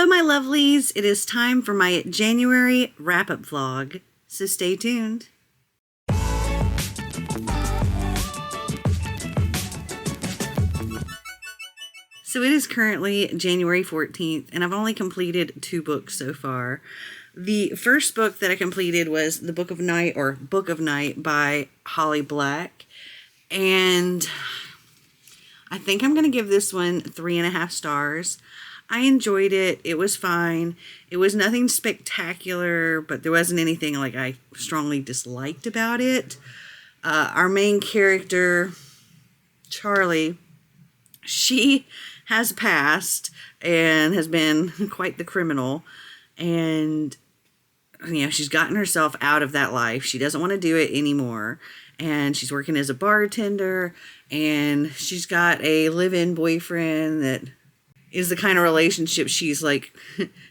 Hello, my lovelies. It is time for my January wrap-up vlog, so stay tuned. So it is currently January 14th, and I've only completed 2 books so far. The first book that I completed was The Book of Night, or Book of Night, by Holly Black. And I think I'm going to give this one 3.5 stars. I enjoyed it. It was fine. It was nothing spectacular, but there wasn't anything like I strongly disliked about it. Our main character, Charlie, she has passed and has been quite the criminal. And, you know, she's gotten herself out of that life. She doesn't want to do it anymore. And she's working as a bartender. And she's got a live-in boyfriend that is the kind of relationship she's like,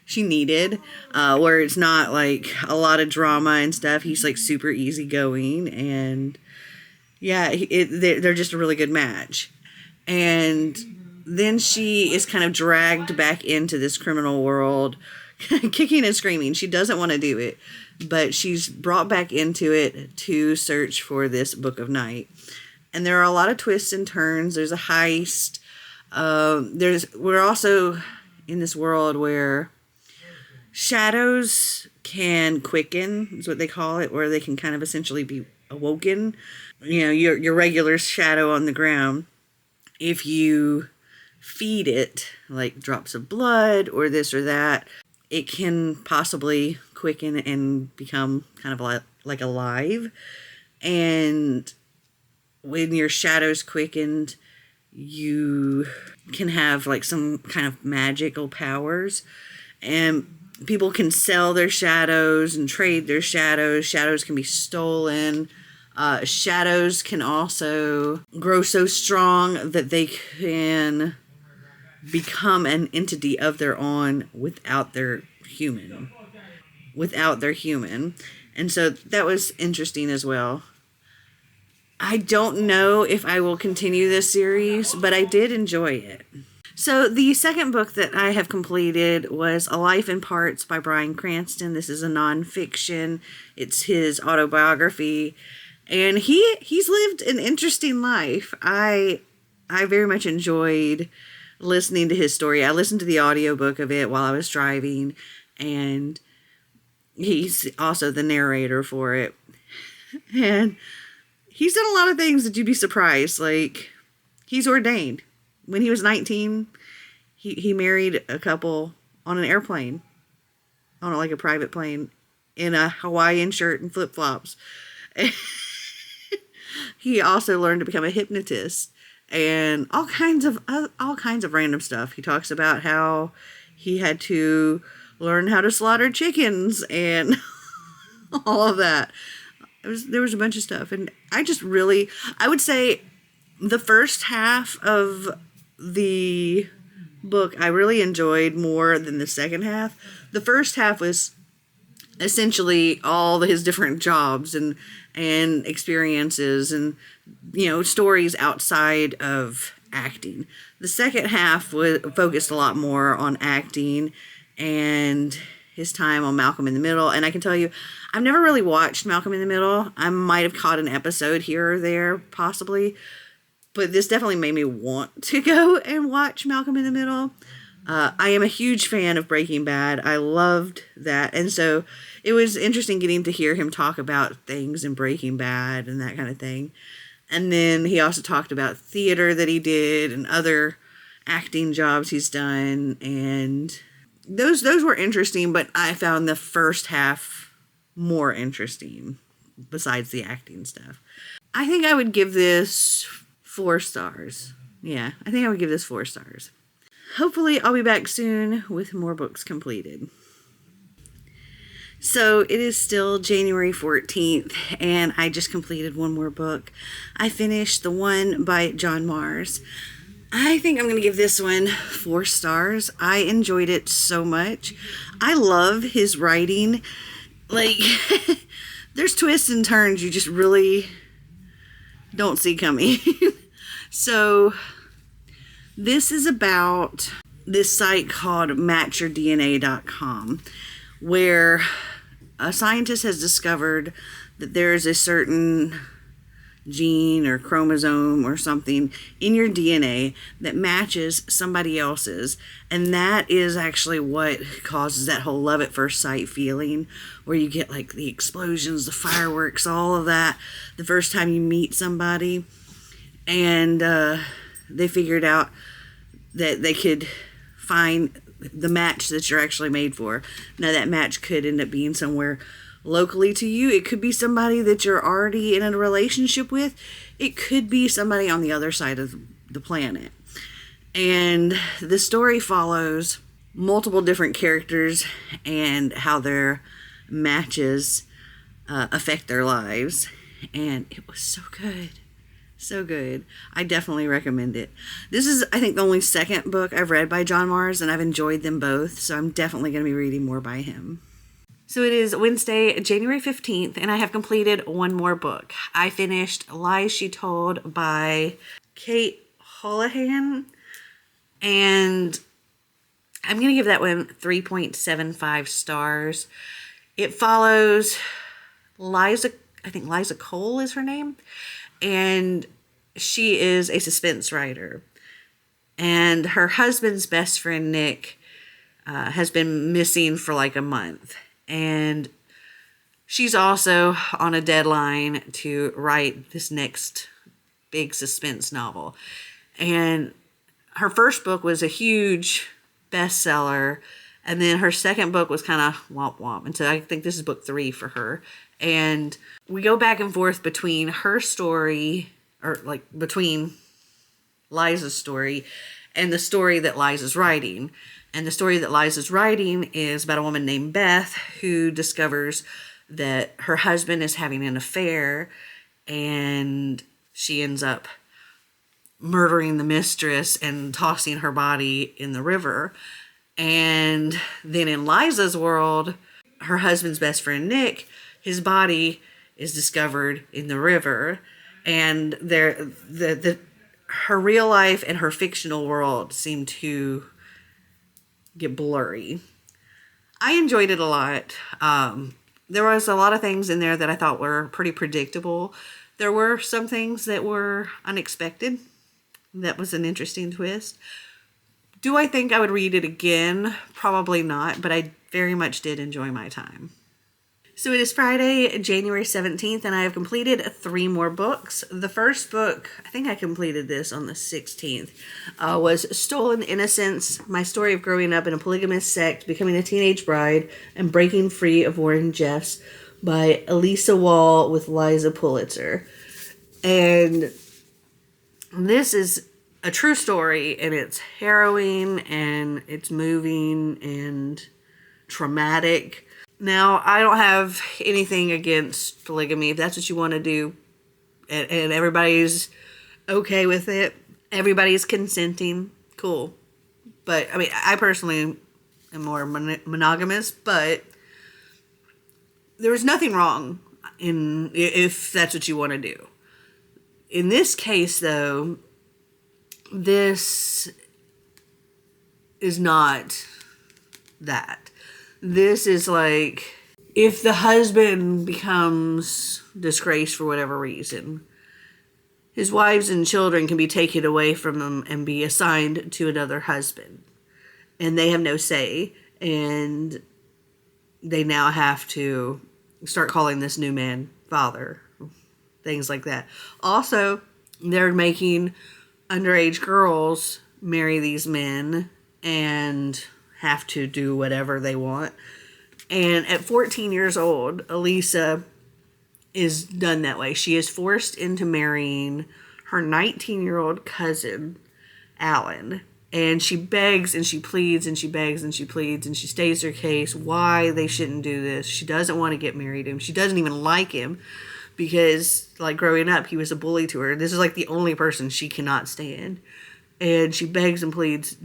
she needed. Where it's not like a lot of drama and stuff. He's like super easygoing. And yeah, they're just a really good match. And then she is kind of dragged back into this criminal world, kicking and screaming. She doesn't want to do it, but she's brought back into it to search for this Book of Night. And there are a lot of twists and turns. There's a heist. We're also in this world where shadows can quicken, is what they call it, where they can kind of essentially be awoken. You know, your regular shadow on the ground, if you feed it like drops of blood or this or that, it can possibly quicken and become kind of like alive. And when your shadow's quickened, you can have like some kind of magical powers, and people can sell their shadows and trade their shadows. Shadows can be stolen. Shadows can also grow so strong that they can become an entity of their own without their human. And so that was interesting as well. I don't know if I will continue this series, but I did enjoy it. So the second book that I have completed was A Life in Parts by Bryan Cranston. This is a nonfiction. It's his autobiography. And he's lived an interesting life. I very much enjoyed listening to his story. I listened to the audiobook of it while I was driving, and he's also the narrator for it. And he's done a lot of things that you'd be surprised. Like, he's ordained. When he was 19, he married a couple on an airplane, on like a private plane, in a Hawaiian shirt and flip-flops. He also learned to become a hypnotist and all kinds of random stuff. He talks about how he had to learn how to slaughter chickens and all of that. There was a bunch of stuff, and I would say the first half of the book I really enjoyed more than the second half. The first half was essentially all his different jobs and experiences and, you know, stories outside of acting. The second half was focused a lot more on acting and his time on Malcolm in the Middle. And I can tell you, I've never really watched Malcolm in the Middle. I might have caught an episode here or there, possibly. But this definitely made me want to go and watch Malcolm in the Middle. I am a huge fan of Breaking Bad. I loved that. And so it was interesting getting to hear him talk about things in Breaking Bad and that kind of thing. And then he also talked about theater that he did and other acting jobs he's done. And those were interesting, but I found the first half more interesting besides the acting stuff. I think I would give this 4 stars. Yeah, I think I would give this 4 stars. Hopefully I'll be back soon with more books completed. So it is still January 14th, and I just completed one more book. I finished the one by John Mars. I think I'm going to give this one 4 stars. I enjoyed it so much. I love his writing. Like, there's twists and turns you just really don't see coming. So this is about this site called matchyourdna.com, where a scientist has discovered that there is a certain gene or chromosome or something in your DNA that matches somebody else's, and that is actually what causes that whole love at first sight feeling, where you get like the explosions, the fireworks, all of that the first time you meet somebody. And they figured out that they could find the match that you're actually made for. Now, that match could end up being somewhere locally to you. It could be somebody that you're already in a relationship with. It could be somebody on the other side of the planet. And the story follows multiple different characters and how their matches affect their lives. And it was so good. So good. I definitely recommend it. This is, I think, the only second book I've read by John Marrs, and I've enjoyed them both, so I'm definitely going to be reading more by him. So it is Wednesday, January 15th, and I have completed one more book. I finished Lies She Told by Kate Houlihan, and I'm going to give that one 3.75 stars. It follows Liza, I think Liza Cole is her name, and she is a suspense writer. And her husband's best friend, Nick, has been missing for like a month. And she's also on a deadline to write this next big suspense novel. And her first book was a huge bestseller. And then her second book was kind of womp womp. And so I think this is book 3 for her. And we go back and forth between her story, or like between Liza's story and the story that Liza's writing. And the story that Liza's writing is about a woman named Beth who discovers that her husband is having an affair, and she ends up murdering the mistress and tossing her body in the river. And then in Liza's world, her husband's best friend, Nick, his body is discovered in the river, and her real life and her fictional world seem to get blurry. I enjoyed it a lot. There was a lot of things in there that I thought were pretty predictable. There were some things that were unexpected. That was an interesting twist. Do I think I would read it again? Probably not, but I very much did enjoy my time. So it is Friday, January 17th, and I have completed 3 more books. The first book, I think I completed this on the 16th, was Stolen Innocence, My Story of Growing Up in a Polygamous Sect, Becoming a Teenage Bride, and Breaking Free of Warren Jeffs by Elisa Wall with Liza Pulitzer. And this is a true story, and it's harrowing, and it's moving, and traumatic. Now, I don't have anything against polygamy. If that's what you want to do, and everybody's okay with it, everybody's consenting, cool. But, I mean, I personally am more monogamous, but there's nothing wrong if that's what you want to do. In this case, though, this is not that. This is like, if the husband becomes disgraced for whatever reason, his wives and children can be taken away from him and be assigned to another husband. And they have no say. And they now have to start calling this new man father. Things like that. Also, they're making underage girls marry these men and have to do whatever they want. And at 14 years old, Elisa is done that way. She is forced into marrying her 19-year-old cousin, Alan. And she begs and she pleads and she begs and she pleads and she states her case why they shouldn't do this. She doesn't want to get married to him. She doesn't even like him because, like, growing up, he was a bully to her. This is, like, the only person she cannot stand. And she begs and pleads,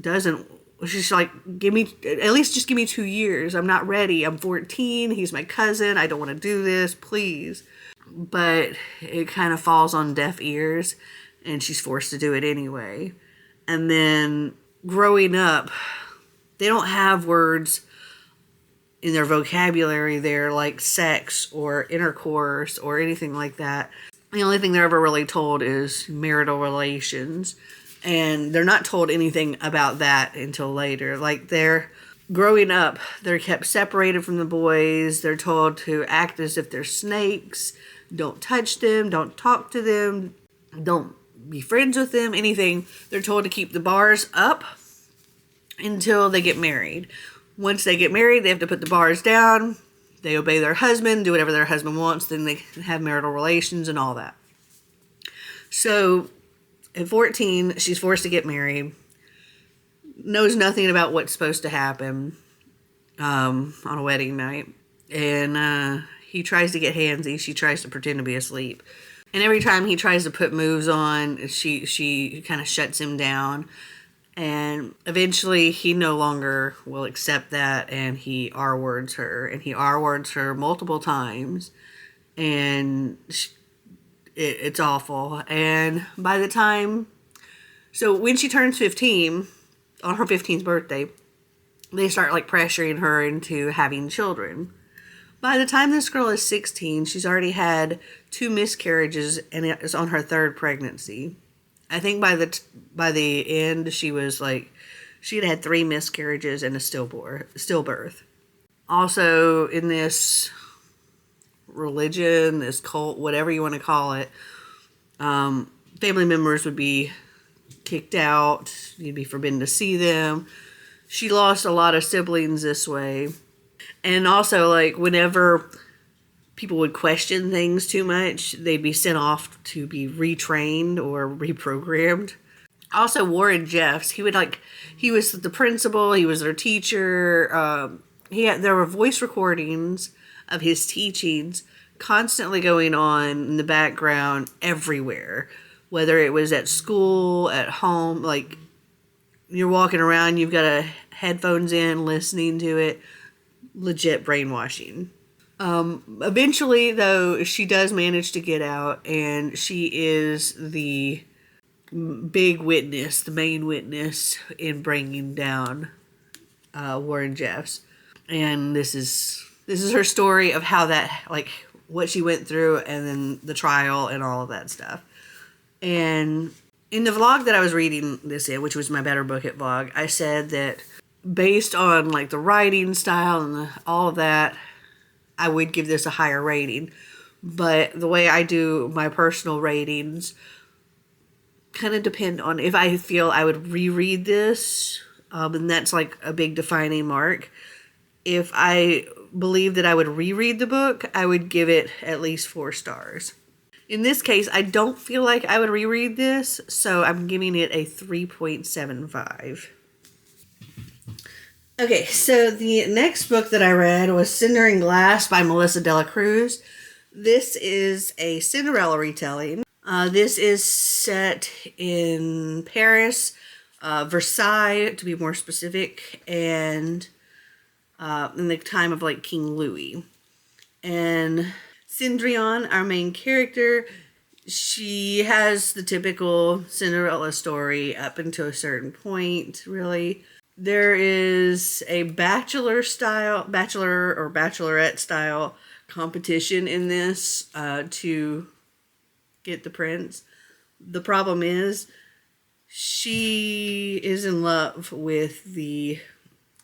she's like, at least just give me 2 years. I'm not ready. I'm 14. He's my cousin. I don't want to do this. Please. But it kind of falls on deaf ears, and she's forced to do it anyway. And then growing up, they don't have words in their vocabulary there like sex or intercourse or anything like that. The only thing they're ever really told is marital relations. And they're not told anything about that until later. Like, they're growing up, they're kept separated from the boys. They're told to act as if they're snakes. Don't touch them. Don't talk to them. Don't be friends with them. Anything. They're told to keep the bars up until they get married. Once they get married, they have to put the bars down. They obey their husband, do whatever their husband wants. Then they have marital relations and all that. So at 14, she's forced to get married. Knows nothing about what's supposed to happen on a wedding night. And he tries to get handsy. She tries to pretend to be asleep. And every time he tries to put moves on, she kind of shuts him down. And eventually he no longer will accept that, and he R-words her. And he R-words her multiple times. And it's awful. And by the time... So when she turns 15, on her 15th birthday, they start like pressuring her into having children. By the time this girl is 16, she's already had 2 miscarriages and is on her 3rd pregnancy. I think by the end, she had 3 miscarriages and a stillbirth. Also, in this religion, this cult, whatever you want to call it, family members would be kicked out. You'd be forbidden to see them. She lost a lot of siblings this way. And also, like, whenever people would question things too much, they'd be sent off to be retrained or reprogrammed. Also, Warren Jeffs, he was the principal, he was their teacher. There were voice recordings of his teachings constantly going on in the background everywhere. Whether it was at school, at home, like, you're walking around, you've got headphones in, listening to it. Legit brainwashing. Eventually, though, she does manage to get out, and she is the big witness, the main witness in bringing down Warren Jeffs. And this is her story of how that, like, what she went through, and then the trial and all of that stuff. And in the vlog that I was reading this in, which was my Better Book It vlog, I said that based on like the writing style and all of that, I would give this a higher rating. But the way I do my personal ratings kind of depend on if I feel I would reread this, and that's like a big defining mark. If I believe that I would reread the book, I would give it at least 4 stars. In this case, I don't feel like I would reread this, so I'm giving it a 3.75. Okay, so the next book that I read was Cinder and Glass by Melissa Dela Cruz. This is a Cinderella retelling. This is set in Paris, Versailles, to be more specific, and in the time of like King Louis. And Cendrillon, our main character, she has the typical Cinderella story up until a certain point, really. There is a bachelor or bachelorette style competition in this to get the prince. The problem is she is in love with the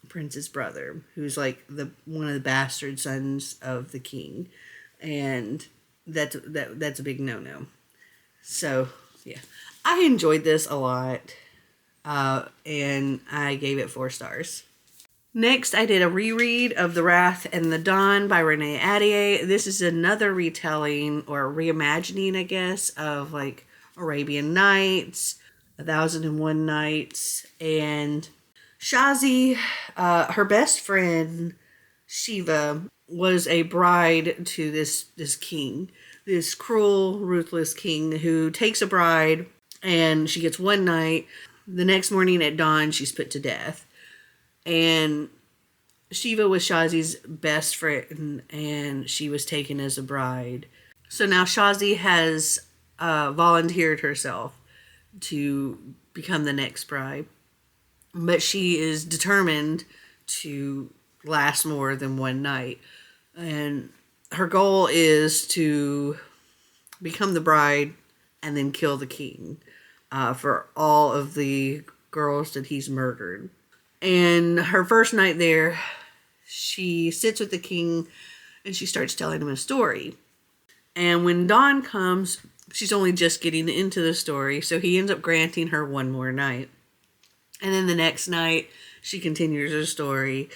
prince's brother, who's like one of the bastard sons of the king, and that's a big no-no. So yeah, I enjoyed this a lot. And I gave it 4 stars. Next, I did a reread of The Wrath and the Dawn by Renee Ahdieh. This is another retelling or reimagining, I guess, of like Arabian Nights, 1001 Nights, and Shazi, her best friend Shiva, was a bride to this king, this cruel, ruthless king who takes a bride, and she gets one night. The next morning at dawn, she's put to death. And Shiva was Shazi's best friend, and she was taken as a bride. So now Shazi has volunteered herself to become the next bride. but she is determined to last more than one night. And her goal is to become the bride and then kill the king for all of the girls that he's murdered. And her first night there, she sits with the king and she starts telling him a story. And when dawn comes, she's only just getting into the story, so he ends up granting her one more night. And then the next night, she continues her story,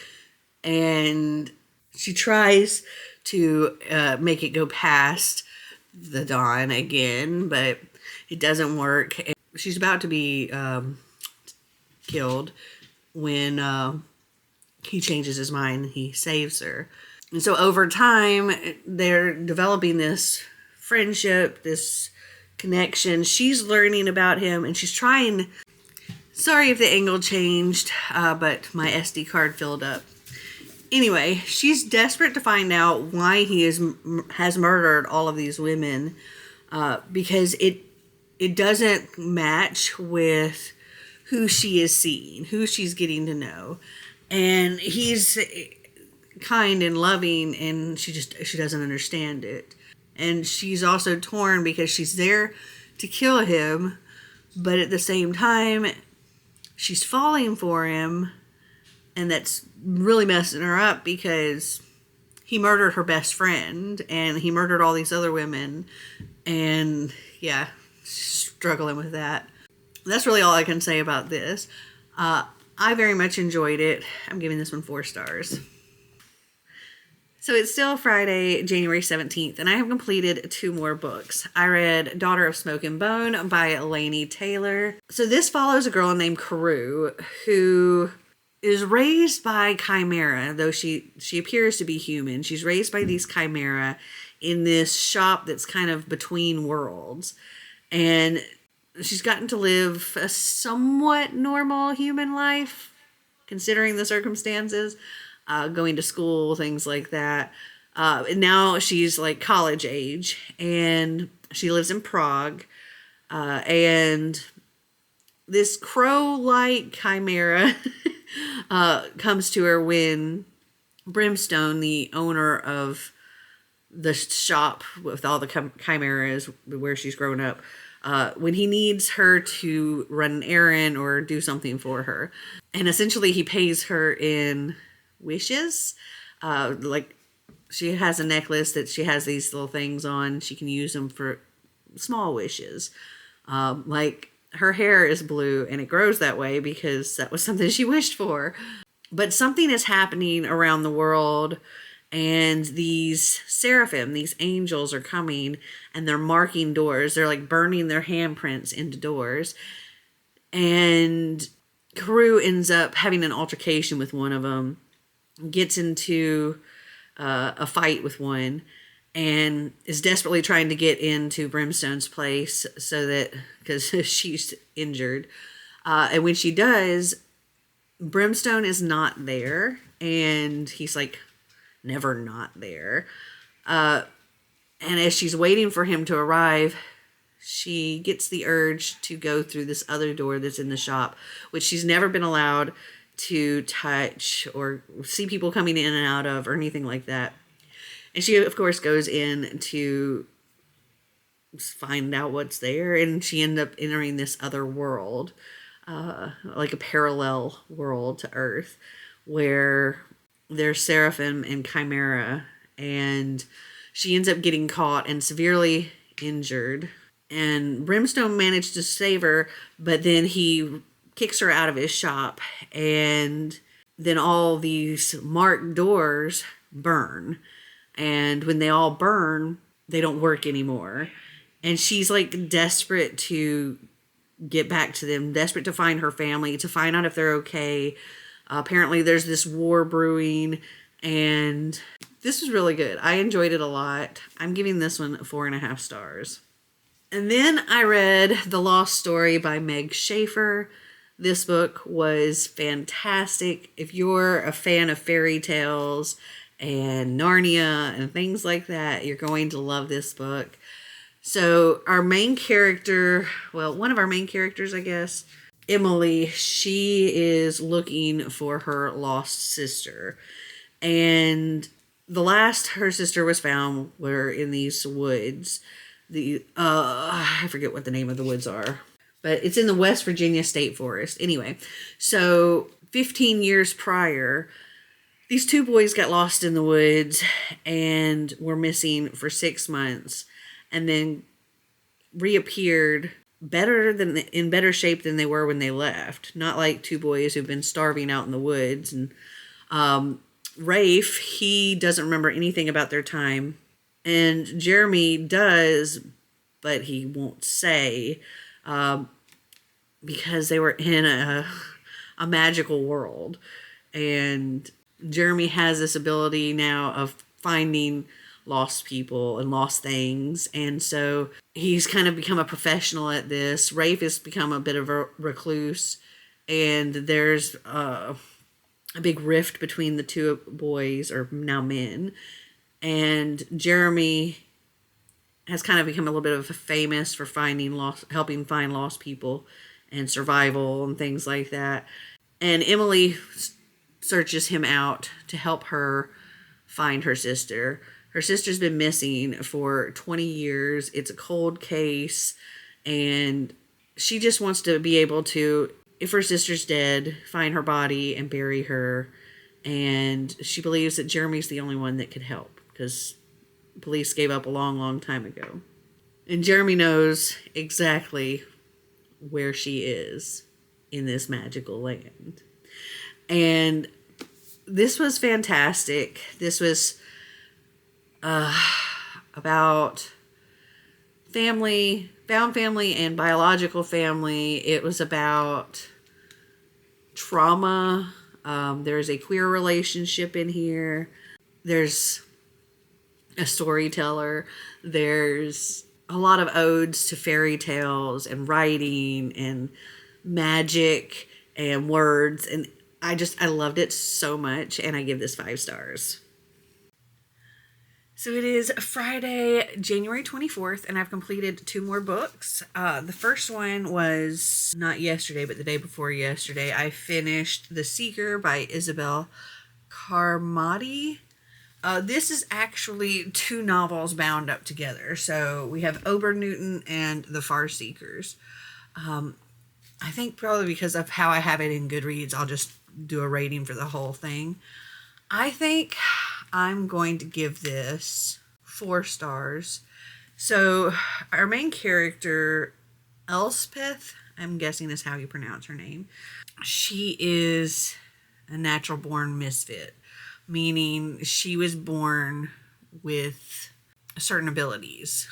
and she tries to make it go past the dawn again, but it doesn't work. And she's about to be killed when he changes his mind and he saves her. And so over time, they're developing this friendship, this connection. She's learning about him, and she's trying... Sorry if the angle changed, but my SD card filled up. Anyway, she's desperate to find out why he has murdered all of these women, because it doesn't match with who she is seeing, who she's getting to know. And he's kind and loving, and she doesn't understand it. And she's also torn because she's there to kill him, but at the same time, she's falling for him, and that's really messing her up because he murdered her best friend, and he murdered all these other women, and yeah, struggling with that. That's really all I can say about this. I very much enjoyed it. I'm giving this one 4 stars. So it's still Friday, January 17th, and I have completed 2 more books. I read Daughter of Smoke and Bone by Laini Taylor. So this follows a girl named Carew who is raised by chimera, though she appears to be human. She's raised by these chimera in this shop that's kind of between worlds. And she's gotten to live a somewhat normal human life, considering the circumstances. Going to school, things like that. And now she's like college age, and she lives in Prague. And this crow-like chimera comes to her when Brimstone, the owner of the shop with all the chimeras where she's grown up, when he needs her to run an errand or do something for her. And essentially he pays her in wishes. Like she has a necklace that she has these little things on. She can use them for small wishes. Like her hair is blue and it grows that way because that was something she wished for. But something is happening around the world, and these seraphim, these angels, are coming and they're marking doors. They're like burning their handprints into doors. And Carew ends up having an altercation with one of them, gets into a fight with one, and is desperately trying to get into Brimstone's place so that, because she's injured. And when she does, Brimstone is not there, and he's like never not there. And as she's waiting for him to arrive, she gets the urge to go through this other door that's in the shop, which she's never been allowed to touch or see people coming in and out of or anything like that. And she, of course, goes in to find out what's there, and she ends up entering this other world, like a parallel world to Earth, where there's seraphim and chimera, and she ends up getting caught and severely injured. And Brimstone managed to save her, but then he kicks her out of his shop, and then all these marked doors burn. And when they all burn, they don't work anymore. And she's like desperate to get back to them, desperate to find her family, to find out if they're okay. Apparently there's this war brewing, and this was really good. I enjoyed it a lot. I'm giving this one 4.5 stars. And then I read The Lost Story by Meg Schaefer. This book was fantastic. If you're a fan of fairy tales and Narnia and things like that, you're going to love this book. So our main character, well, one of our main characters, I guess, Emily, she is looking for her lost sister. And the last her sister was found were in these woods. I forget what the name of the woods are, but it's in the West Virginia State Forest. Anyway, so 15 years prior, these two boys got lost in the woods and were missing for 6 months, and then reappeared in better shape than they were when they left. Not like two boys who've been starving out in the woods. And Rafe, he doesn't remember anything about their time, and Jeremy does, but he won't say, because they were in a magical world. And Jeremy has this ability now of finding lost people and lost things, and so he's kind of become a professional at this. Rafe has become a bit of a recluse, and there's a big rift between the two boys, or now men, and Jeremy has kind of become a little bit of famous for helping find lost people and survival and things like that. And Emily searches him out to help her find her sister. Her sister's been missing for 20 years. It's a cold case, and she just wants to be able to, if her sister's dead, find her body and bury her. And she believes that Jeremy's the only one that could help, because police gave up a long, long time ago. And Jeremy knows exactly where she is in this magical land. And this was fantastic. This was about family, found family and biological family. It was about trauma. There's a queer relationship in here. There's a storyteller. There's a lot of odes to fairy tales and writing and magic and words. And I loved it so much, and I give this 5 stars. So it is Friday, January 24th, and I've completed 2 more books. The first one was not yesterday, but the day before yesterday. I finished The Seeker by Isabel Carmody. This is actually 2 novels bound up together. So we have Ober Newton and The Far Seekers. I think probably because of how I have it in Goodreads, I'll just do a rating for the whole thing. I think I'm going to give this 4 stars. So our main character, Elspeth, I'm guessing is how you pronounce her name. She is a natural born misfit, meaning she was born with certain abilities.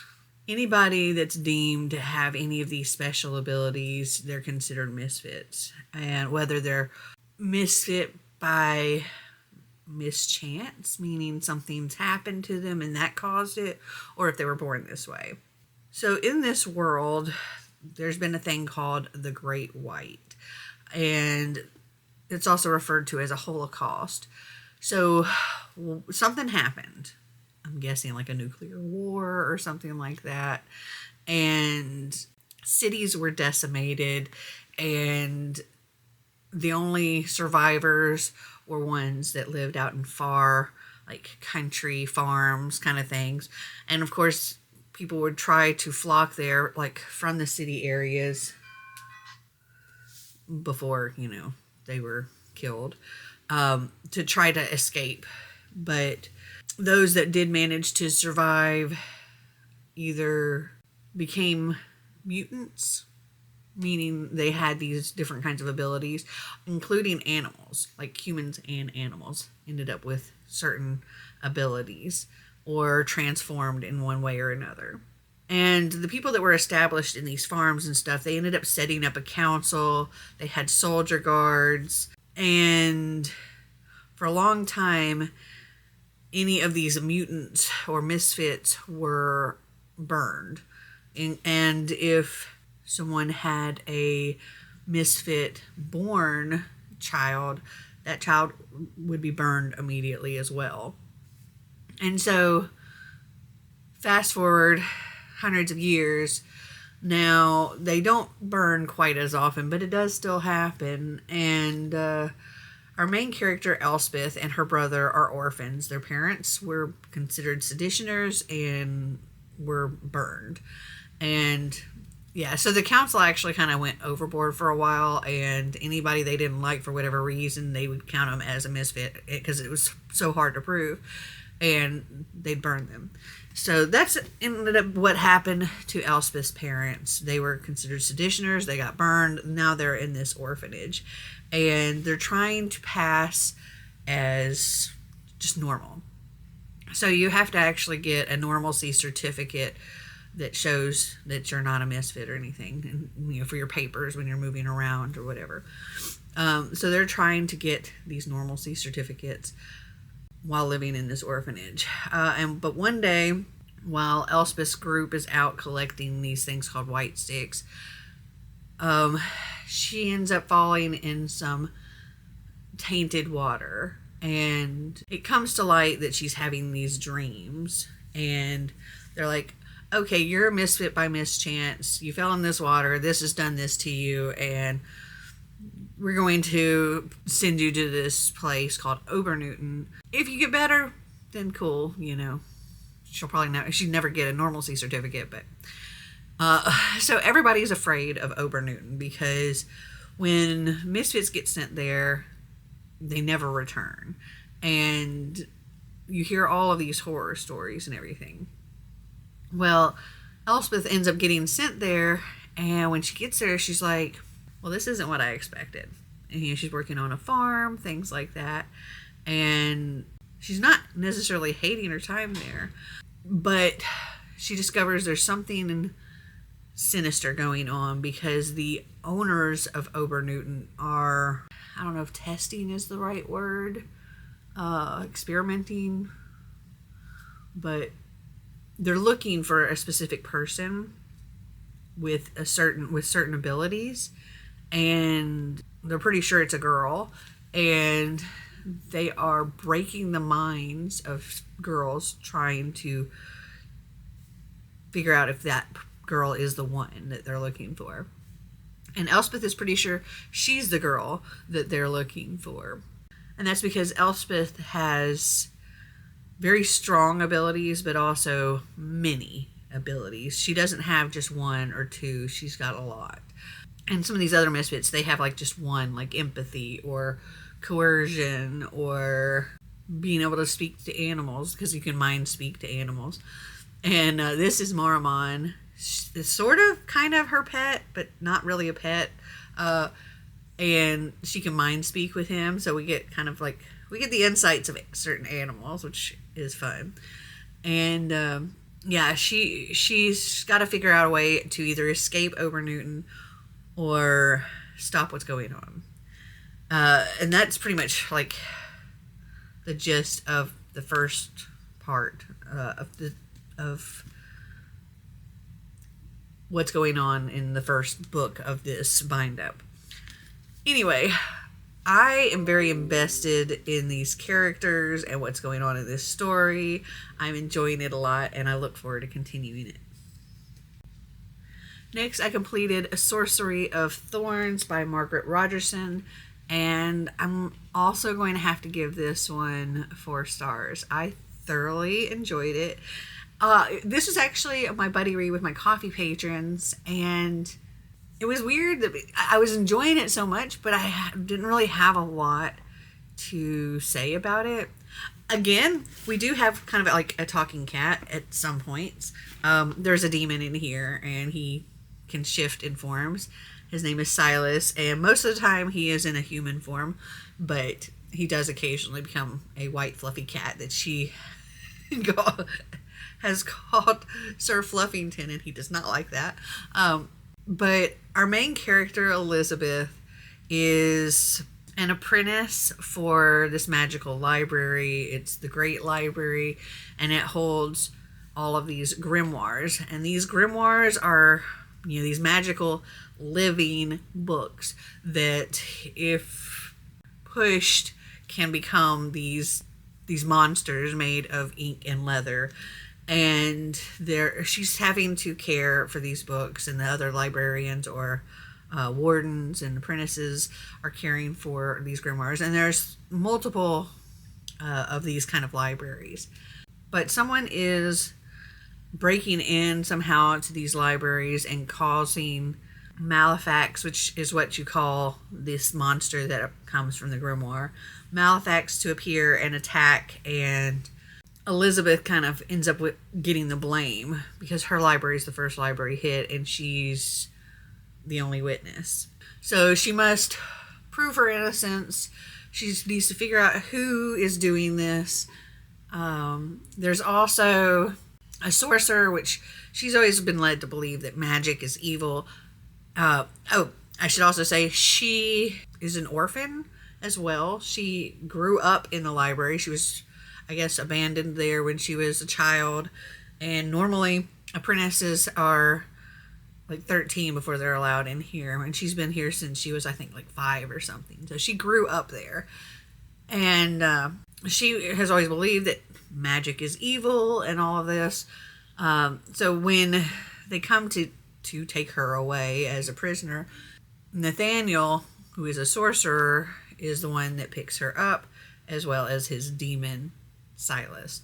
Anybody that's deemed to have any of these special abilities, they're considered misfits. And whether they're misfit by mischance, meaning something's happened to them and that caused it, or if they were born this way. So in this world, there's been a thing called the Great White, and it's also referred to as a Holocaust. So something happened. I'm guessing like a nuclear war or something like that. And cities were decimated, and the only survivors were ones that lived out in far, like country farms kind of things. And of course, people would try to flock there, like from the city areas before, they were killed, to try to escape. But those that did manage to survive either became mutants, meaning they had these different kinds of abilities, including animals, like humans and animals ended up with certain abilities or transformed in one way or another. And the people that were established in these farms and stuff, they ended up setting up a council. They had soldier guards, and for a long time, any of these mutants or misfits were burned. And if someone had a misfit born child, that child would be burned immediately as well. And so fast forward hundreds of years, Now, they don't burn quite as often, but it does still happen. And our main character, Elspeth, and her brother are orphans. Their parents were considered seditioners and were burned. And yeah, so the council actually kind of went overboard for a while, and anybody they didn't like for whatever reason, they would count them as a misfit because it was so hard to prove, and they'd burn them. So that's ended up what happened to Elspeth's parents. They were considered seditioners. They got burned. Now they're in this orphanage, and they're trying to pass as just normal. So you have to actually get a normalcy certificate that shows that you're not a misfit or anything, and, for your papers when you're moving around or whatever. So they're trying to get these normalcy certificates while living in this orphanage. But one day, while Elspeth's group is out collecting these things called white sticks, she ends up falling in some tainted water, and it comes to light that she's having these dreams, and they're like, okay, you're a misfit by mischance. You fell in this water. This has done this to you, and we're going to send you to this place called Obernewton. If you get better, then cool, she'd never get a normalcy certificate, but so everybody's afraid of Obernewton because when misfits get sent there, they never return, and you hear all of these horror stories and everything. Well, Elspeth ends up getting sent there, and when she gets there, she's like, well, this isn't what I expected. And she's working on a farm, things like that, and she's not necessarily hating her time there, but she discovers there's something sinister going on because the owners of Obernewton are, I don't know if testing is the right word, experimenting, but they're looking for a specific person with certain abilities, and they're pretty sure it's a girl, and they are breaking the minds of girls trying to figure out if that girl is the one that they're looking for. And Elspeth is pretty sure she's the girl that they're looking for. And that's because Elspeth has very strong abilities, but also many abilities. She doesn't have just one or two. She's got a lot. And some of these other misfits, they have like just one, like empathy or coercion or being able to speak to animals, because you can mind speak to animals. And this is Moramon. It's sort of kind of her pet, but not really a pet. And she can mind speak with him. So we get we get the insights of certain animals, which is fun. And she's got to figure out a way to either escape Obernewton or stop what's going on. And that's pretty much like the gist of the first part of what's going on in the first book of this bind up. Anyway, I am very invested in these characters and what's going on in this story. I'm enjoying it a lot, and I look forward to continuing it. Next, I completed A Sorcery of Thorns by Margaret Rogerson, and I'm also going to have to give this one 4 stars. I thoroughly enjoyed it. This was actually my buddy read with my coffee patrons, and it was weird that I was enjoying it so much, but I didn't really have a lot to say about it. Again, we do have kind of like a talking cat at some points. There's a demon in here, and he can shift in forms. His name is Silas, and most of the time he is in a human form, but he does occasionally become a white fluffy cat that she has called Sir Fluffington, and he does not like that. But our main character, Elizabeth, is an apprentice for this magical library. It's the Great Library, and it holds all of these grimoires. And these grimoires are, these magical living books that, if pushed, can become these monsters made of ink and leather. and she's having to care for these books, and the other librarians or wardens and apprentices are caring for these grimoires. And there's multiple of these kind of libraries. But someone is breaking in somehow to these libraries and causing Malefax, which is what you call this monster that comes from the grimoire, Malefax to appear and attack, and Elizabeth kind of ends up with getting the blame because her library is the first library hit and she's the only witness. So she must prove her innocence. She needs to figure out who is doing this. There's also a sorcerer, which she's always been led to believe that magic is evil. I should also say she is an orphan as well. She grew up in the library. She was, I guess, abandoned there when she was a child. And normally apprentices are like 13 before they're allowed in here. And she's been here since she was, I think, like 5 or something. So she grew up there. And she has always believed that magic is evil and all of this. So when they come to take her away as a prisoner, Nathaniel, who is a sorcerer, is the one that picks her up, as well as his demon, Silas.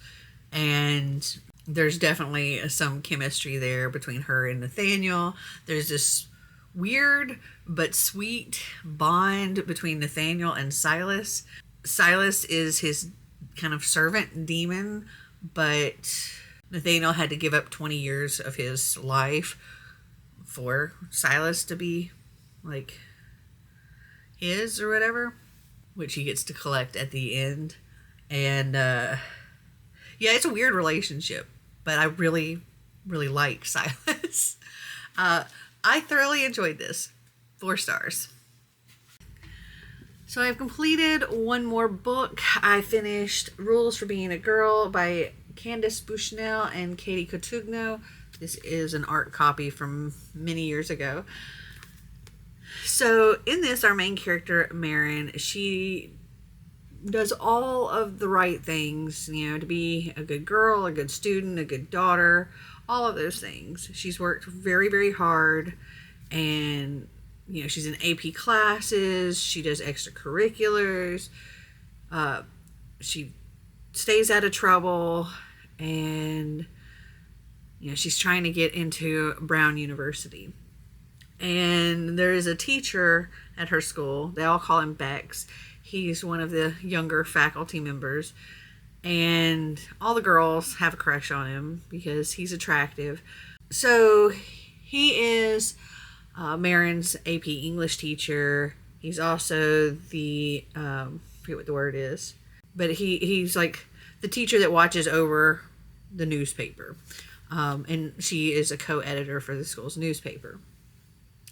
And there's definitely some chemistry there between her and Nathaniel. There's this weird but sweet bond between Nathaniel and Silas. Silas is his kind of servant demon, but Nathaniel had to give up 20 years of his life for Silas to be like his or whatever, which he gets to collect at the end. And yeah, it's a weird relationship, but I really, really like Silas. I thoroughly enjoyed this. 4 stars. So I've completed one more book. I finished Rules for Being a Girl by Candace Bushnell and Katie Cotugno. This is an art copy from many years ago. So in this, our main character, Marin, she does all of the right things, you know, to be a good girl, a good student, a good daughter, all of those things. She's worked very, very hard, and you know, she's in AP classes, she does extracurriculars, she stays out of trouble, and you know, she's trying to get into Brown University. And there is a teacher at her school. They all call him Bex. He's one of the younger faculty members. And all the girls have a crush on him because he's attractive. So he is Marin's AP English teacher. He's also the, I forget what the word is, but he's like the teacher that watches over the newspaper. And she is a co-editor for the school's newspaper.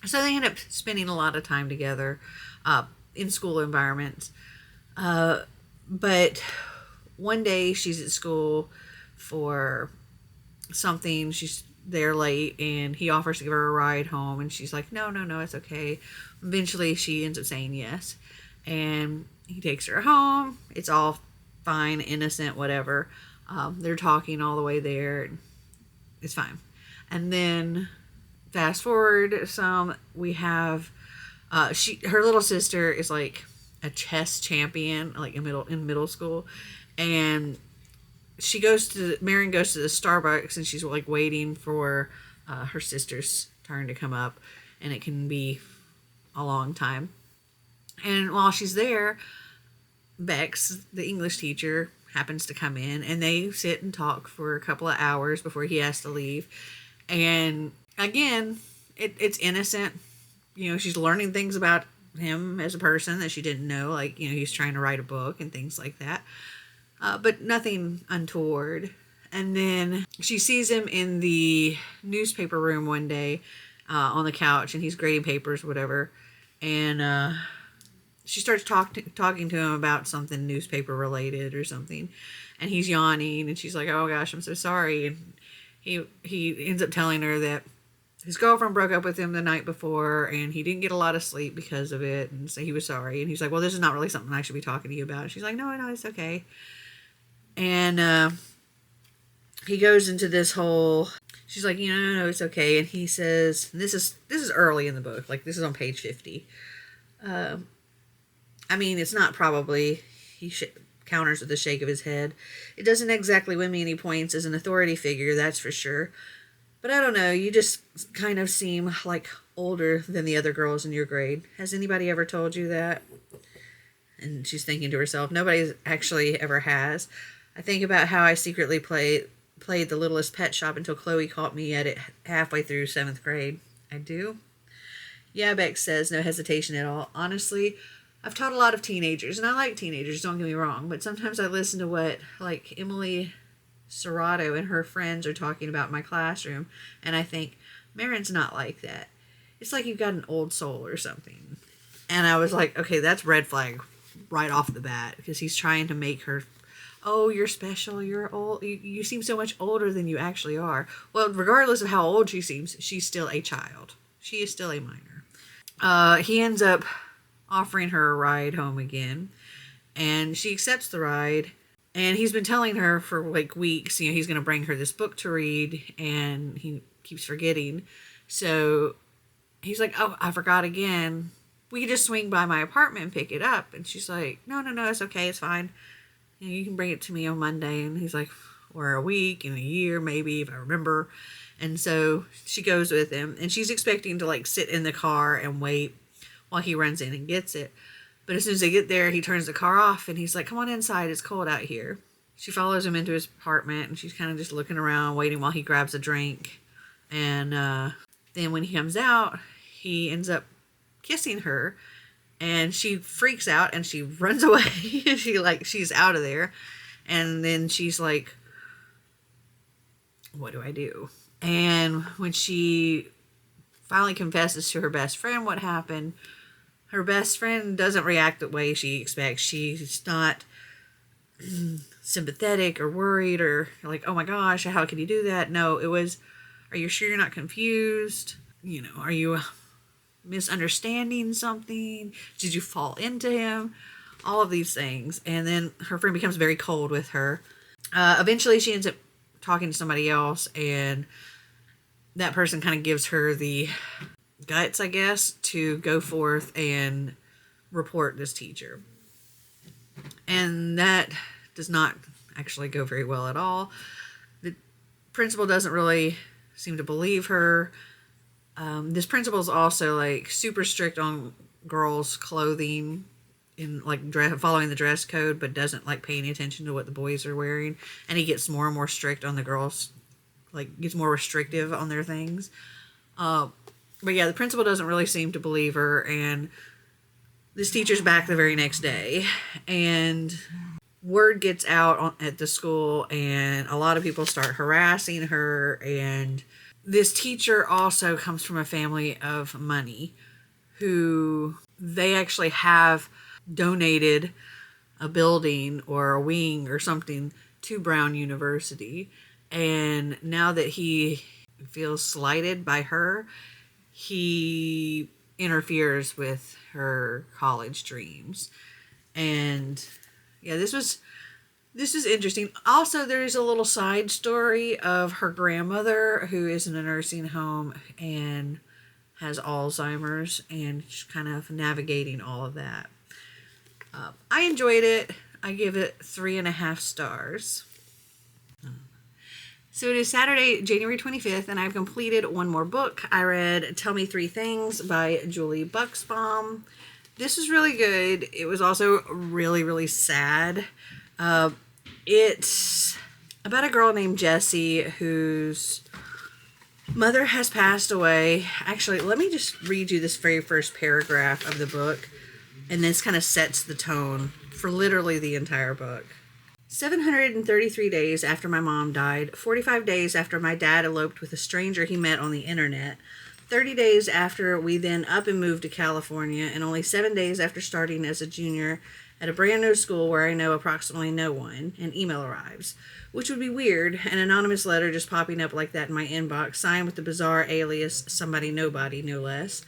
So they end up spending a lot of time together in school environments. But one day she's at school for something. She's there late, and he offers to give her a ride home. And she's like, no, it's okay. Eventually, she ends up saying yes. And he takes her home. It's all fine, innocent, whatever. They're talking all the way there. It's fine. And then fast forward some, we have her little sister is like a chess champion, like in middle school, and Marin goes to the Starbucks, and she's like waiting for her sister's turn to come up, and it can be a long time. And while she's there, Bex, the English teacher, happens to come in, and they sit and talk for a couple of hours before he has to leave. And again, it's innocent. You know, she's learning things about him as a person that she didn't know, like, you know, he's trying to write a book and things like that. But nothing untoward. And then she sees him in the newspaper room one day on the couch, and he's grading papers, whatever. And she starts talking to him about something newspaper related or something. And he's yawning, and she's like, oh gosh, I'm so sorry. And he ends up telling her that his girlfriend broke up with him the night before, and he didn't get a lot of sleep because of it, and so he was sorry. And he's like, well, this is not really something I should be talking to you about. And she's like, no, it's okay. And he goes into this whole, she's like, no, it's okay. And he says, this is early in the book. Like, this is on page 50. I mean, it's not probably, he counters with a shake of his head. It doesn't exactly win me any points as an authority figure, that's for sure. But I don't know, you just kind of seem like older than the other girls in your grade. Has anybody ever told you that? And she's thinking to herself, nobody actually ever has. I think about how I secretly played The Littlest Pet Shop until Chloe caught me at it halfway through 7th grade. I do? Yeah, Beck says, no hesitation at all. Honestly, I've taught a lot of teenagers, and I like teenagers, don't get me wrong, but sometimes I listen to what, like, Emily Serrato and her friends are talking about in my classroom, and I think, Marin's not like that. It's like you've got an old soul or something. And I was like, okay, that's red flag right off the bat, because he's trying to make her, oh, you're special, you're old, you seem so much older than you actually are. Well, regardless of how old she seems, she's still a child. She is still a minor. He ends up offering her a ride home again, and she accepts the ride. And he's been telling her for like weeks, he's going to bring her this book to read, and he keeps forgetting. So he's like, oh, I forgot again. We could just swing by my apartment and pick it up. And she's like, no, it's okay, it's fine. You can bring it to me on Monday. And he's like, or a week, in a year, maybe, if I remember. And so she goes with him, and she's expecting to like sit in the car and wait while he runs in and gets it. But as soon as they get there, he turns the car off, and he's like, come on inside, it's cold out here. She follows him into his apartment, and she's kind of just looking around, waiting while he grabs a drink. And then when he comes out, he ends up kissing her, and she freaks out, and she runs away. She's out of there. And then she's like, what do I do? And when she finally confesses to her best friend what happened, her best friend doesn't react the way she expects. She's not sympathetic or worried or like, oh my gosh, how could you do that? No, it was, are you sure you're not confused? Are you misunderstanding something? Did you fall into him? All of these things. And then her friend becomes very cold with her. Eventually she ends up talking to somebody else, and that person kind of gives her the guts, I guess, to go forth and report this teacher. And that does not actually go very well at all. The principal doesn't really seem to believe her. This principal is also like super strict on girls' clothing, in like following the dress code, but doesn't like pay any attention to what the boys are wearing. And he gets more and more strict on the girls, like gets more restrictive on their things. But yeah, the principal doesn't really seem to believe her, and this teacher's back the very next day, and word gets out at the school, and a lot of people start harassing her. And this teacher also comes from a family of money, who they actually have donated a building or a wing or something to Brown University. And now that he feels slighted by her, he interferes with her college dreams. And yeah, this is interesting. Also, there is a little side story of her grandmother, who is in a nursing home and has Alzheimer's, and she's kind of navigating all of that. I enjoyed it. I give it 3.5 stars. So it is Saturday, January 25th, and I've completed one more book. I read Tell Me Three Things by Julie Buxbaum. This was really good. It was also really, really sad. It's about a girl named Jessie whose mother has passed away. Actually, let me just read you this very first paragraph of the book, and this kind of sets the tone for literally the entire book. 733 days after my mom died, 45 days after my dad eloped with a stranger he met on the internet, 30 days after we then up and moved to California, and only 7 days after starting as a junior at a brand new school where I know approximately no one, an email arrives. Which would be weird, an anonymous letter just popping up like that in my inbox, signed with the bizarre alias Somebody Nobody, no less.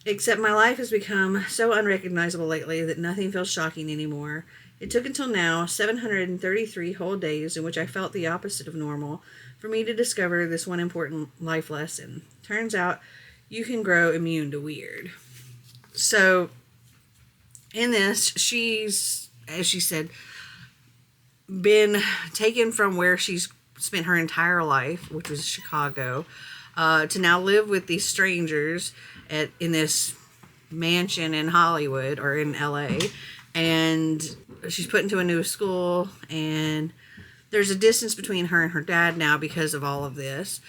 Except my life has become so unrecognizable lately that nothing feels shocking anymore. It took until now, 733 whole days in which I felt the opposite of normal, for me to discover this one important life lesson. Turns out you can grow immune to weird. So, in this, she's, as she said, been taken from where she's spent her entire life, which was Chicago, to now live with these strangers in this mansion in Hollywood or in LA. And she's put into a new school, and there's a distance between her and her dad now because of all of this.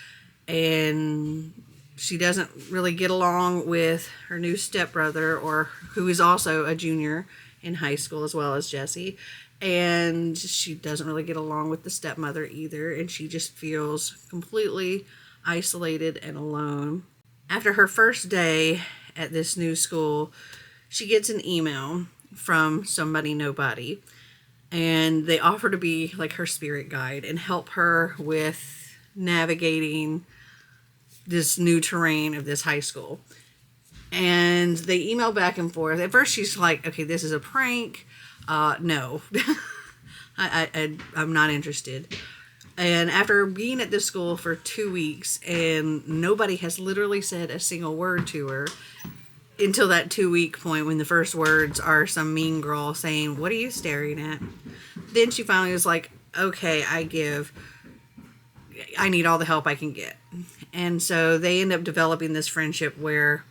And she doesn't really get along with her new stepbrother, or who is also a junior in high school as well as Jesse. And she doesn't really get along with the stepmother either, and she just feels completely isolated and alone. After her first day at this new school, she gets an email from somebody nobody, and they offer to be like her spirit guide and help her with navigating this new terrain of this high school. And they email back and forth. At first she's like, okay, this is a prank. No, I'm not interested. And after being at this school for 2 weeks, and nobody has literally said a single word to her until that 2-week point when the first words are some mean girl saying, "What are you staring at?" Then she finally was like, okay, I need all the help I can get. And so they end up developing this friendship where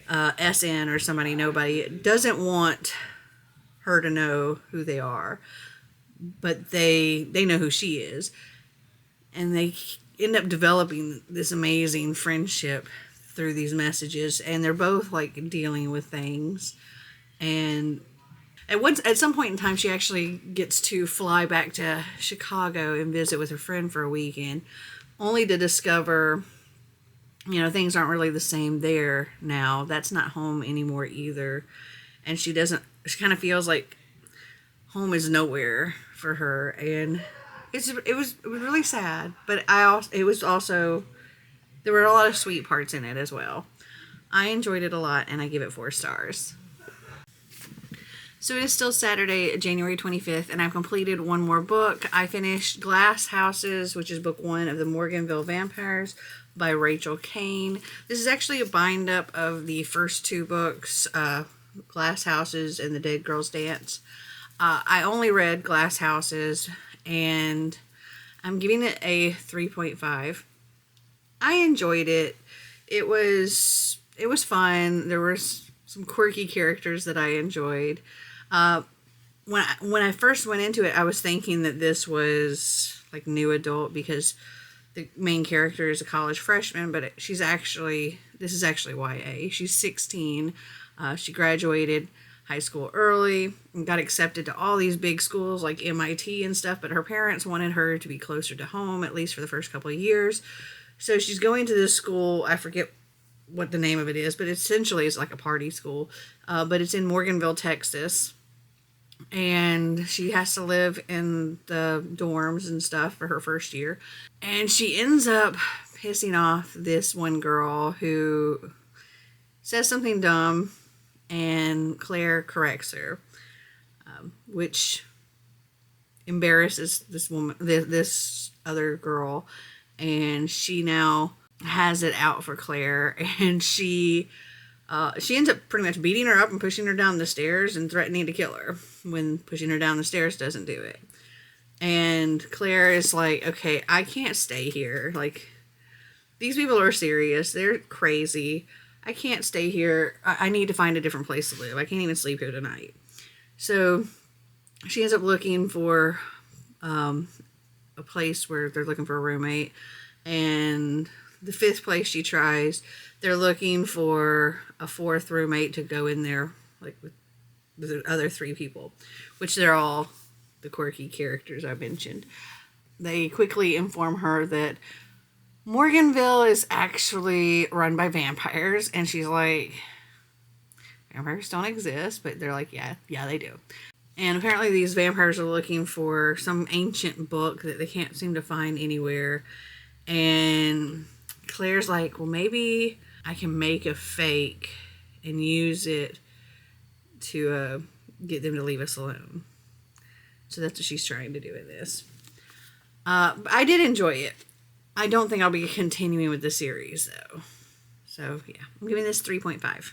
SN, or somebody nobody, doesn't want her to know who they are, but they know who she is, and they end up developing this amazing friendship through these messages. And they're both like dealing with things, and at some point in time she actually gets to fly back to Chicago and visit with her friend for a weekend, only to discover things aren't really the same there now. That's not home anymore either, and she kind of feels like home is nowhere for her. And it was really sad, but it was also, there were a lot of sweet parts in it as well. I enjoyed it a lot, and I give it 4 stars. So it is still Saturday, January 25th, and I've completed one more book. I finished Glass Houses, which is book 1 of the Morganville Vampires by Rachel Kane. This is actually a bind-up of the first 2 books, Glass Houses and The Dead Girls Dance. I only read Glass Houses, and I'm giving it a 3.5. I enjoyed it. It was fun. There were some quirky characters that I enjoyed. When I first went into it, I was thinking that this was like new adult because the main character is a college freshman, but this is actually YA. She's 16. She graduated high school early and got accepted to all these big schools like MIT and stuff, but her parents wanted her to be closer to home, at least for the first couple of years. So she's going to this school. I forget what the name of it is, but essentially it's like a party school. But it's in Morganville, Texas. And she has to live in the dorms and stuff for her first year. And she ends up pissing off this one girl who says something dumb, and Claire corrects her, which embarrasses this woman, this other girl, and she now has it out for Claire, and she ends up pretty much beating her up and pushing her down the stairs and threatening to kill her when pushing her down the stairs doesn't do it. And Claire is like, okay, I can't stay here. Like, these people are serious. They're crazy. I can't stay here. I need to find a different place to live. I can't even sleep here tonight. So she ends up looking for a place where they're looking for a roommate. And the 5th place she tries, they're looking for a 4th roommate to go in there, like with the other 3 people, which they're all the quirky characters I mentioned. They quickly inform her that Morganville is actually run by vampires, and she's like, vampires don't exist, but they're like, yeah, they do. And apparently these vampires are looking for some ancient book that they can't seem to find anywhere. And Claire's like, well, maybe I can make a fake and use it to get them to leave us alone. So that's what she's trying to do in this. I did enjoy it. I don't think I'll be continuing with the series, though. So, yeah. I'm giving this 3.5.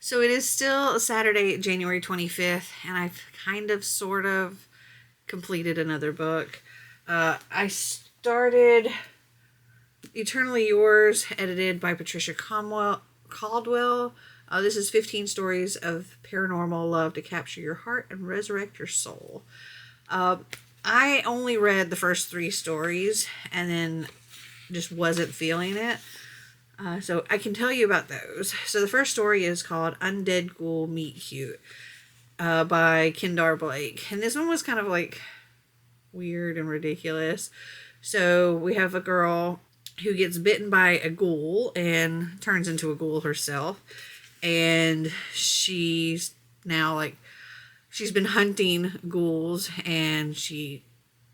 So, it is still Saturday, January 25th, and I've kind of, sort of completed another book. I started Eternally Yours, edited by Patricia Caldwell. This is 15 stories of paranormal love to capture your heart and resurrect your soul. I only read the first 3 stories and then just wasn't feeling it. So I can tell you about those. So the first story is called Undead Ghoul Meet Cute by Kendar Blake. And this one was kind of like weird and ridiculous. So we have a girl who gets bitten by a ghoul and turns into a ghoul herself. And she's now like, she's been hunting ghouls, and she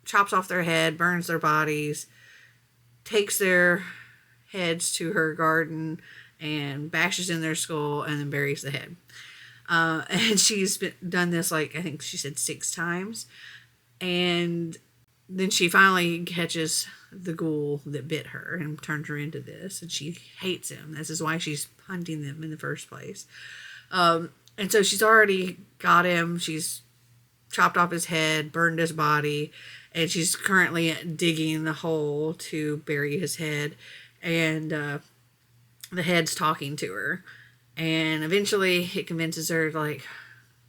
chops off their head, burns their bodies, takes their heads to her garden and bashes in their skull and then buries the head. And she's done this, like, I think she said 6 times. And then she finally catches the ghoul that bit her and turned her into this. And she hates him. This is why she's hunting them in the first place. And so she's already got him. She's chopped off his head, burned his body, and she's currently digging the hole to bury his head. And the head's talking to her. And eventually it convinces her to, like,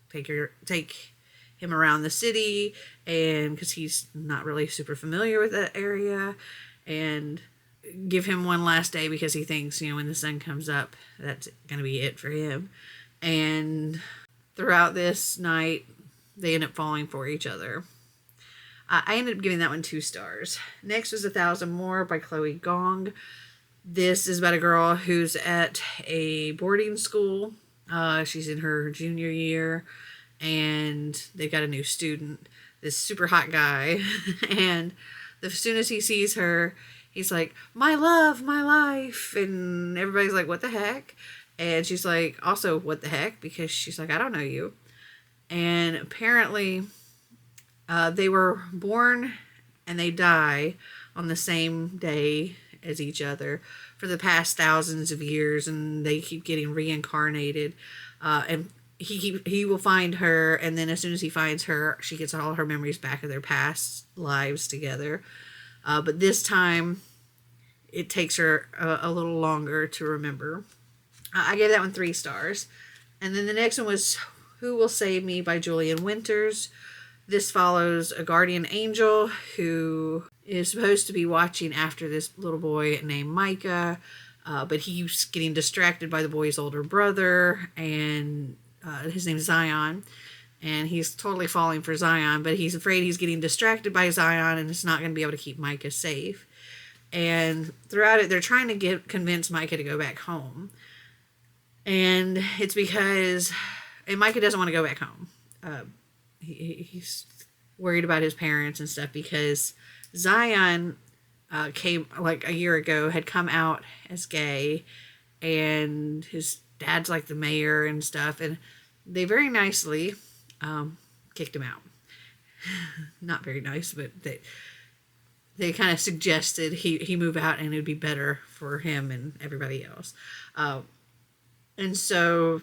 take him around the city, and because he's not really super familiar with that area, and give him one last day because he thinks, you know, when the sun comes up, that's going to be it for him. And throughout this night, they end up falling for each other. I ended up giving that one 2 stars. Next was 1,000 More by Chloe Gong. This is about a girl who's at a boarding school. She's in her junior year, and they've got a new student, this super hot guy. And as soon as he sees her, he's like, "My love, my life." And everybody's like, "What the heck?" And she's like, also, "What the heck?" Because she's like, "I don't know you." And apparently, they were born and they die on the same day as each other for the past thousands of years, and they keep getting reincarnated. And he will find her, and then as soon as he finds her, she gets all her memories back of their past lives together. But this time, it takes her a little longer to remember. I gave that one 3 stars. And then the next one was Who Will Save Me by Julian Winters. This follows a guardian angel who is supposed to be watching after this little boy named Micah, but he's getting distracted by the boy's older brother, and his name's Zion, and he's totally falling for Zion, but he's afraid he's getting distracted by Zion and is not going to be able to keep Micah safe. And throughout it, they're trying to convince Micah to go back home. And it's because, and Micah doesn't want to go back home. He's worried about his parents and stuff because Zion came, like, a year ago, had come out as gay, and his dad's like the mayor and stuff, and they very nicely kicked him out. Not very nice, but they kind of suggested he move out and it would be better for him and everybody else. And so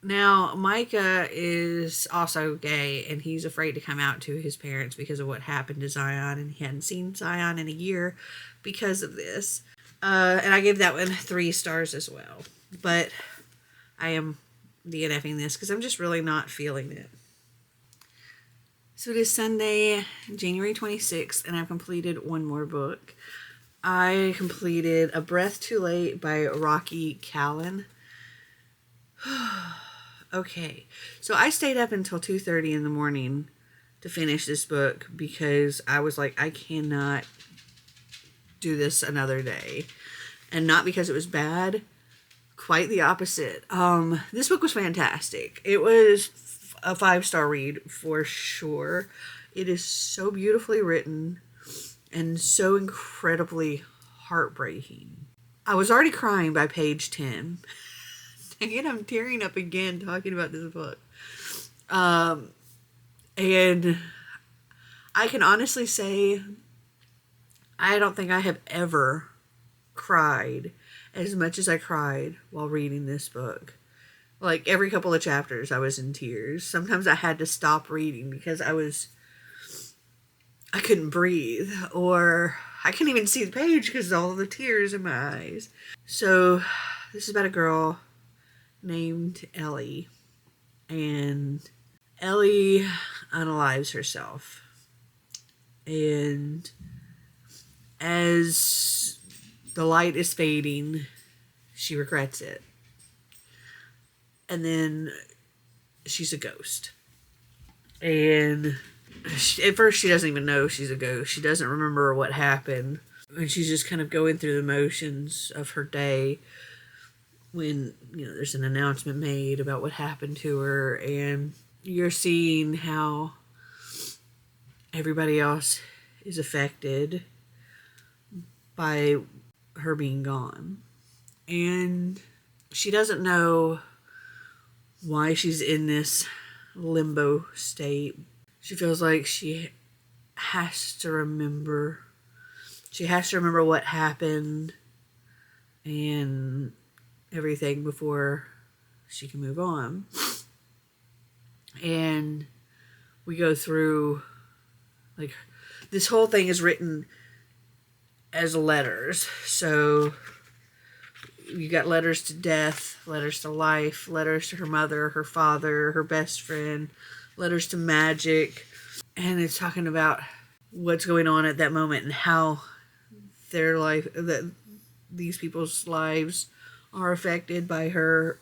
now Micah is also gay, and he's afraid to come out to his parents because of what happened to Zion, and he hadn't seen Zion in a year because of this. And I gave that one 3 stars as well. But I am DNFing this because I'm just really not feeling it. So it is Sunday, January 26th, and I've completed one more book. I completed A Breath Too Late by Rocky Callan. Okay, so I stayed up until 2:30 in the morning to finish this book because I was like, I cannot do this another day. And not because it was bad, quite the opposite. This book was fantastic. It was a 5-star read for sure. It is so beautifully written and so incredibly heartbreaking. I was already crying by page 10. Dang it, I'm tearing up again talking about this book. And I can honestly say I don't think I have ever cried as much as I cried while reading this book. Like every couple of chapters I was in tears. Sometimes I had to stop reading because I couldn't breathe, or I couldn't even see the page because of all the tears in my eyes. So this is about a girl named Ellie, and Ellie unalives herself. And as the light is fading, she regrets it. And then she's a ghost. And at first she doesn't even know she's a ghost. She doesn't remember what happened. And she's just kind of going through the motions of her day when, there's an announcement made about what happened to her. And you're seeing how everybody else is affected by her being gone. And she doesn't know why she's in this limbo state. She feels like she has to remember. She has to remember what happened and everything before she can move on. And we go through, like, this whole thing is written as letters. So you got letters to death, letters to life, letters to her mother, her father, her best friend, letters to magic. And it's talking about what's going on at that moment and how their life, that these people's lives are affected by her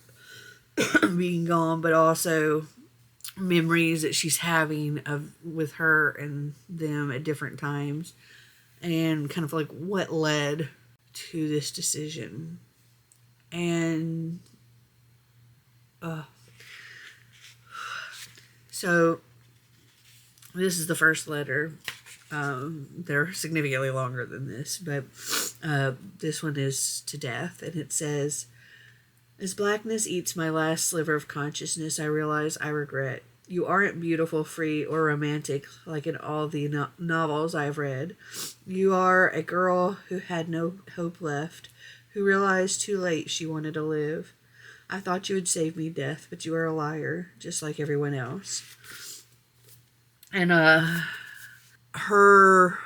being gone, but also memories that she's having with her and them at different times, and kind of like what led to this decision. And so this is the first letter. They're significantly longer than this, but this one is to death, and it says, "As blackness eats my last sliver of consciousness, I realize I regret. You aren't beautiful, free, or romantic like in all the novels I've read. You are a girl who had no hope left, who realized too late she wanted to live. I thought you would save me, death, but you are a liar, just like everyone else." And her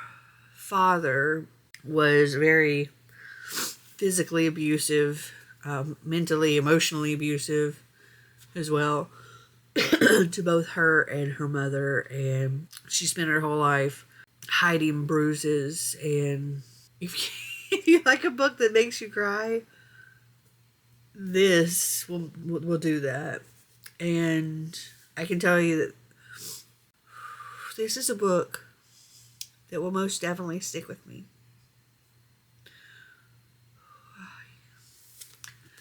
father was very physically abusive, mentally, emotionally abusive as well, to both her and her mother. And she spent her whole life hiding bruises. And if you like a book that makes you cry, this will do that. And I can tell you that this is a book that will most definitely stick with me.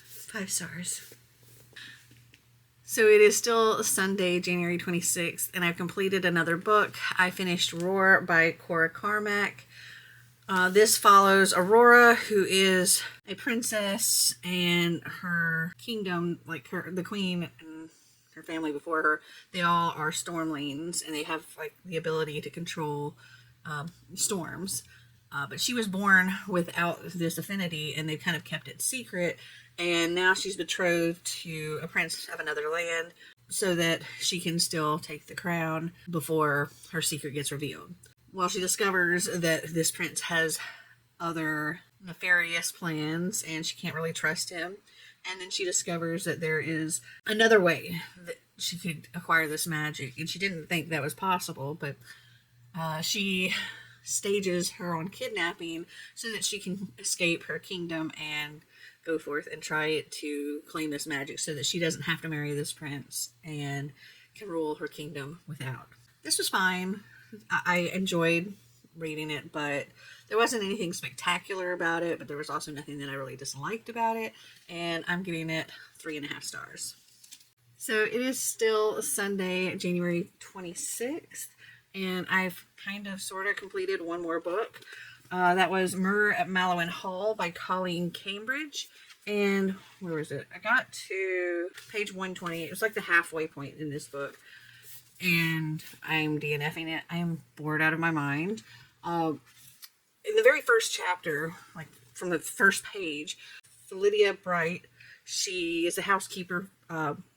5 stars. So it is still Sunday, January 26th, and I've completed another book. I finished Roar by Cora Carmack. This follows Aurora, who is a princess, and her kingdom, like the queen and her family before her, they all are stormlings, and they have like the ability to control storms. But she was born without this affinity, and they've kind of kept it secret. And now she's betrothed to a prince of another land so that she can still take the crown before her secret gets revealed. Well, she discovers that this prince has other nefarious plans and she can't really trust him. And then she discovers that there is another way that she could acquire this magic. And she didn't think that was possible, but she stages her own kidnapping so that she can escape her kingdom and go forth and try to claim this magic so that she doesn't have to marry this prince and can rule her kingdom without. This was fine. I enjoyed reading it, but there wasn't anything spectacular about it, but there was also nothing that I really disliked about it, and I'm giving it 3.5 stars. So it is still Sunday, January 26th, and I've kind of sort of completed one more book. That was Myrrh at Mallowan Hall by Colleen Cambridge. And where was it? I got to page 120. It was like the halfway point in this book. and I'm DNFing it. I am bored out of my mind. In the very first chapter, like from the first page, Lydia Bright, she is a housekeeper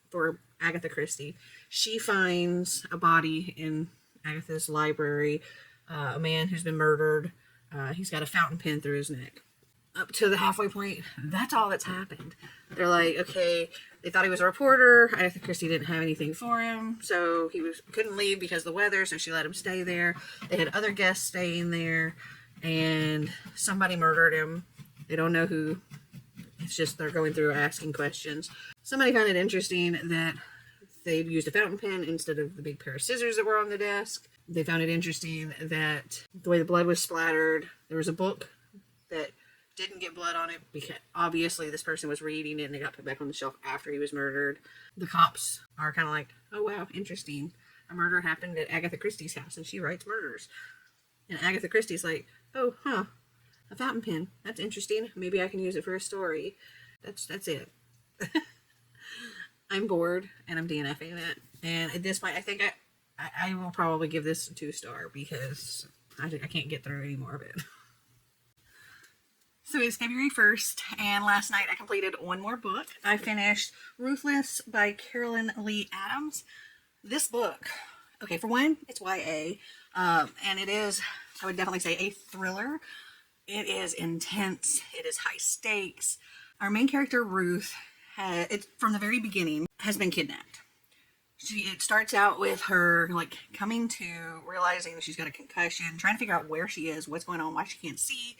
for Agatha Christie. She finds a body in Agatha's library, a man who's been murdered. He's got a fountain pen through his neck. Up to the halfway point, that's all that's happened. They're like, okay, they thought he was a reporter. Agatha Christie didn't have anything for him, so couldn't leave because of the weather, so she let him stay there. They had other guests staying there, and somebody murdered him. They don't know who. It's just they're going through asking questions. Somebody found it interesting that they used a fountain pen instead of the big pair of scissors that were on the desk. They found it interesting that the way the blood was splattered, there was a book that didn't get blood on it because obviously this person was reading it and it got put back on the shelf after he was murdered. The cops are kind of like, oh wow, interesting. A murder happened at Agatha Christie's house and she writes murders. And Agatha Christie's like, oh, huh, a fountain pen. That's interesting. Maybe I can use it for a story. That's it. I'm bored and I'm DNFing it. And at this point, I think I will probably give this a 2-star because I can't get through any more of it. So it's February 1st, and last night I completed one more book. I finished Ruthless by Carolyn Lee Adams. This book, okay, for one, it's YA, and it is, I would definitely say, a thriller. It is intense. It is high stakes. Our main character, Ruth, from the very beginning, has been kidnapped. It starts out with her, like, coming to, realizing that she's got a concussion, trying to figure out where she is, what's going on, why she can't see.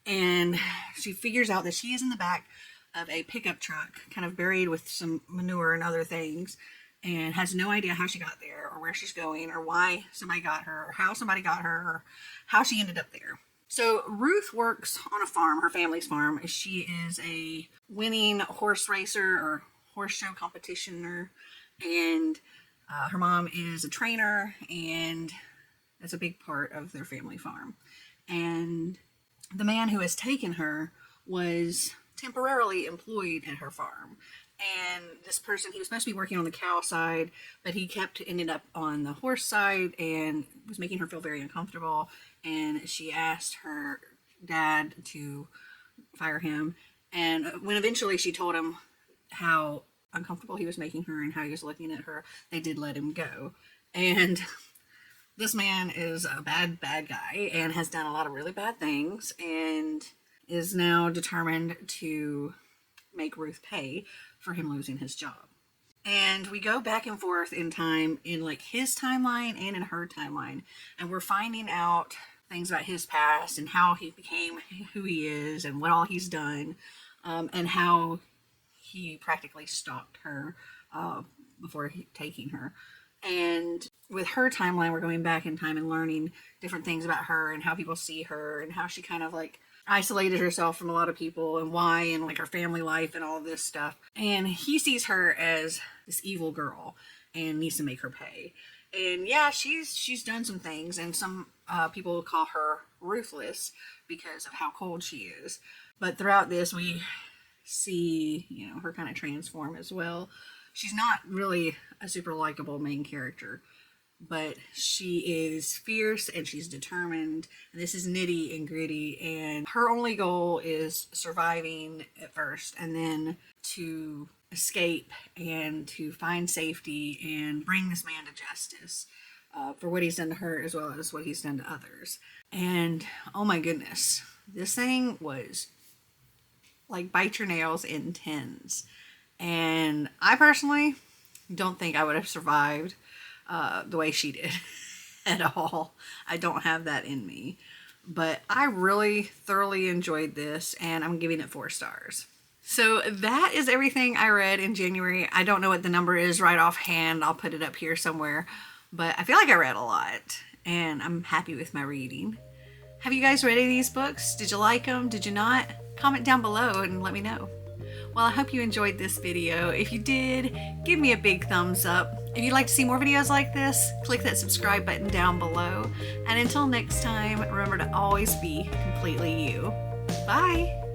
And she figures out that she is in the back of a pickup truck, kind of buried with some manure and other things, and has no idea how she got there, or where she's going, or why somebody got her, or how somebody got her, or how she ended up there. So Ruth works on a farm, her family's farm. She is a winning horse racer or horse show competitioner, and her mom is a trainer, and that's a big part of their family farm. And the man who has taken her was temporarily employed at her farm. And this person, he was supposed to be working on the cow side, but he ended up on the horse side and was making her feel very uncomfortable. And she asked her dad to fire him. And when eventually she told him how uncomfortable he was making her and how he was looking at her, they did let him go. And this man is a bad guy and has done a lot of really bad things and is now determined to make Ruth pay for him losing his job. And we go back and forth in time, in like his timeline and in her timeline. And we're finding out things about his past and how he became who he is and what all he's done, and how he practically stalked her before taking her. And with her timeline, we're going back in time and learning different things about her and how people see her and how she kind of like isolated herself from a lot of people and why, and like her family life and all this stuff. And he sees her as this evil girl and needs to make her pay. And yeah, she's done some things, and some people call her ruthless because of how cold she is. But throughout this, we see, her kind of transform as well. She's not really a super likable main character, but she is fierce and she's determined. And this is nitty and gritty, and her only goal is surviving at first and then to escape and to find safety and bring this man to justice for what he's done to her as well as what he's done to others. And oh my goodness, this thing was like bite your nails intense. And I personally don't think I would have survived the way she did at all. I don't have that in me. But I really thoroughly enjoyed this, and I'm giving it 4 stars. So that is everything I read in January. I don't know what the number is right offhand. I'll put it up here somewhere. But I feel like I read a lot, and I'm happy with my reading. Have you guys read any of these books? Did you like them? Did you not? Comment down below and let me know. Well, I hope you enjoyed this video. If you did, give me a big thumbs up. If you'd like to see more videos like this, click that subscribe button down below. And until next time, remember to always be completely you. Bye!